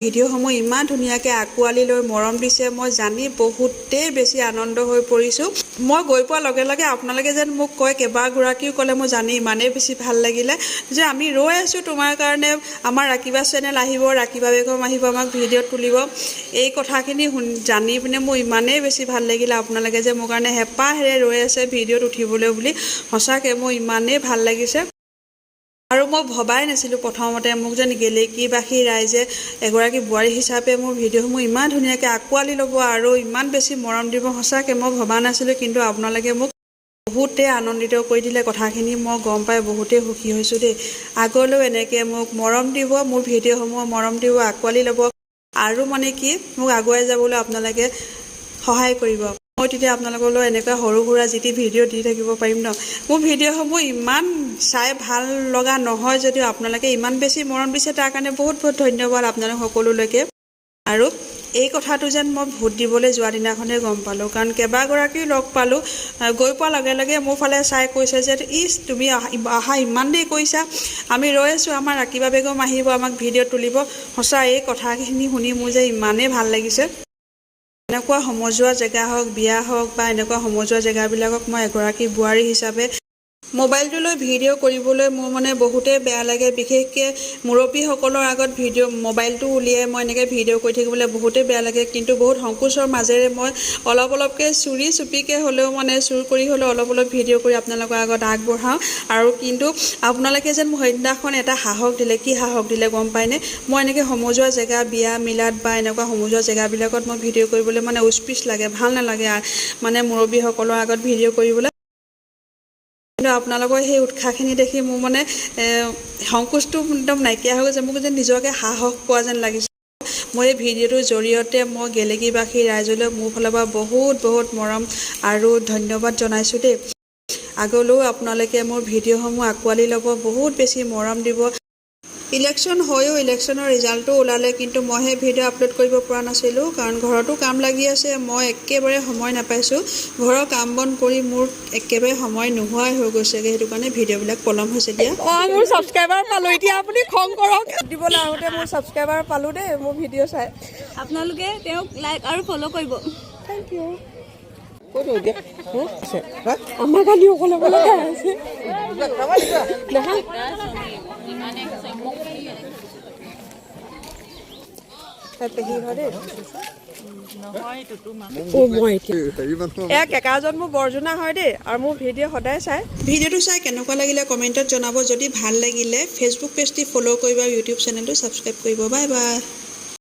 ভিডিঅ'সমূহ ইমান ধুনীয়াকৈ আঁকোৱালি লৈ মৰম দিছে মই জানি বহুতেই বেছি আনন্দ হৈ পৰিছোঁ। মই গৈ পোৱাৰ লগে লগে আপোনালোকে যেন মোক কয় কেইবাগৰাকীও ক'লে মই জানি ইমানেই বেছি ভাল লাগিলে যে আমি ৰৈ আছোঁ তোমাৰ কাৰণে, আমাৰ ৰাকিবা চেনেল আহিব, ৰাকিবা বেগম আহিব, আমাক ভিডিঅ' তুলিব। এই কথাখিনি জানি পিনে মোৰ ইমানেই বেছি ভাল লাগিলে আপোনালোকে যে মোৰ কাৰণে হেঁপাহেৰে ৰৈ আছে ভিডিঅ'ত উঠিবলৈ বুলি। সঁচাকৈ মোৰ ইমানেই ভাল লাগিছে আৰু মই ভবাই নাছিলোঁ প্ৰথমতে মোক যেন গেলেকীবাসী ৰাইজে এগৰাকী বোৱাৰী হিচাপে মোৰ ভিডিঅ'সমূহ ইমান ধুনীয়াকৈ আঁকোৱালি ল'ব আৰু ইমান বেছি মৰম দিব। সঁচাকৈ মই ভবা নাছিলোঁ, কিন্তু আপোনালোকে মোক বহুতেই আনন্দিত কৰি দিলে। কথাখিনি মই গম পাই বহুতেই সুখী হৈছোঁ দেই। আগলৈও এনেকৈ মোক মৰম দিব, মোৰ ভিডিঅ'সমূহ মৰম দিব, আঁকোৱালি ল'ব আৰু মানে কি মোক আগুৱাই যাবলৈ আপোনালোকে সহায় কৰিব। মই তেতিয়া আপোনালোকলৈ এনেকুৱা সৰু সুৰা যি ভিডিঅ' দি থাকিব পাৰিম ন। মোৰ ভিডিঅ'সমূহ ইমান চাই ভাল লগা নহয় যদিও আপোনালোকে ইমান বেছি মৰম দিছে তাৰ কাৰণে বহুত বহুত ধন্যবাদ আপোনালোক সকলোলৈকে। আৰু এই কথাটো যেন মই ভোট দিবলৈ যোৱা দিনাখনেই গম পালোঁ, কাৰণ কেইবাগৰাকীও লগ পালোঁ। গৈ পোৱাৰ লগে লগে মোৰ ফালে চাই কৈছে যে তুমি অহা ইমান দেৰি কৰিছা, আমি ৰৈ আছোঁ, আমাৰ ৰাকিবা বেগম আহিব, আমাক ভিডিঅ' তুলিব। সঁচা এই কথাখিনি শুনি মোৰ যে ইমানেই ভাল লাগিছে। এনেকুৱা সমজুৱা জেগা হওক, বিয়া হওক বা এনেকুৱা সমজুৱা জেগাবিলাকক মই এগৰাকী বোৱাৰী হিচাপে মোবাইলটো লৈ ভিডিঅ' কৰিবলৈ মোৰ মানে বহুতেই বেয়া লাগে। বিশেষকৈ মুৰব্বীসকলৰ আগত মোবাইলটো উলিয়াই মই এনেকৈ ভিডিঅ' কৰি থাকিবলৈ বহুতেই বেয়া লাগে। কিন্তু বহুত সংকোচৰ মাজেৰে মই অলপকৈ চুৰি চুপিকৈ হ'লেও মানে চুৰ কৰি হ'লেও অলপ ভিডিঅ' কৰি আপোনালোকৰ আগত আগবঢ়াওঁ। আৰু কিন্তু আপোনালোকে যেন মোক সেইদিনাখন এটা সাহস দিলে। কি সাহস দিলে গম পায়নে? মই এনেকৈ সমজুৱা জেগা, বিয়া মিলাত বা এনেকুৱা সমজুৱা জেগাবিলাকত মই ভিডিঅ' কৰিবলৈ মানে উচপিচ লাগে, ভাল নালাগে মানে মুৰব্বীসকলৰ আগত ভিডিঅ' কৰিবলৈ। কিন্তু আপোনালোকৰ সেই উৎসাহখিনি দেখি মোৰ মানে সংকোচটো একদম নাইকিয়া হৈ গৈছে। মোক যেন নিজকে সাহস পোৱা যেন লাগিছে। মই এই ভিডিঅ'টোৰ জৰিয়তে মই গেলেকীবাসী ৰাইজলৈ মোৰ ফালৰ পৰা বহুত বহুত মৰম আৰু ধন্যবাদ জনাইছোঁ দেই। আগলৈও আপোনালোকে মোৰ ভিডিঅ'সমূহ আঁকোৱালি ল'ব, বহুত বেছি মৰম দিব। ইলেকশ্যন হৈও ইলেকশ্যনৰ ৰিজাল্টটো ওলালে, কিন্তু মই সেই ভিডিঅ' আপলোড কৰিব পৰা নাছিলোঁ, কাৰণ ঘৰতো কাম লাগি আছে। মই একেবাৰে সময় নাপাইছোঁ। ঘৰৰ কাম বন কৰি মোৰ একেবাৰে সময় নোহোৱাই হৈ গৈছেগৈ। সেইটো কাৰণে ভিডিঅ'বিলাক পলম হৈছে দিয়া। মোৰ ছাবস্ক্ৰাইবাৰ পালোঁ, এতিয়া আপুনি খং কৰক। দিবলৈ আহোঁতে মোৰ ছাবস্ক্ৰাইবাৰ পালোঁ দেই মোৰ ভিডিঅ' চাই। আপোনালোকে তেওঁক লাইক আৰু ফ'ল' কৰিব। Thank you. আমাৰ কালি অকলে অকলে খাই আছে। কেকাজন মোৰ বৰজনা হয় দেই, আৰু মোৰ ভিডিঅ' সদায় চাই। ভিডিঅ'টো চাই কেনেকুৱা লাগিলে কমেণ্টত জনাব। যদি ভাল লাগিলে ফেচবুক পেজটি ফ'ল' কৰিব, ইউটিউব চেনেলটো ছাবস্ক্ৰাইব কৰিব। Bye bye.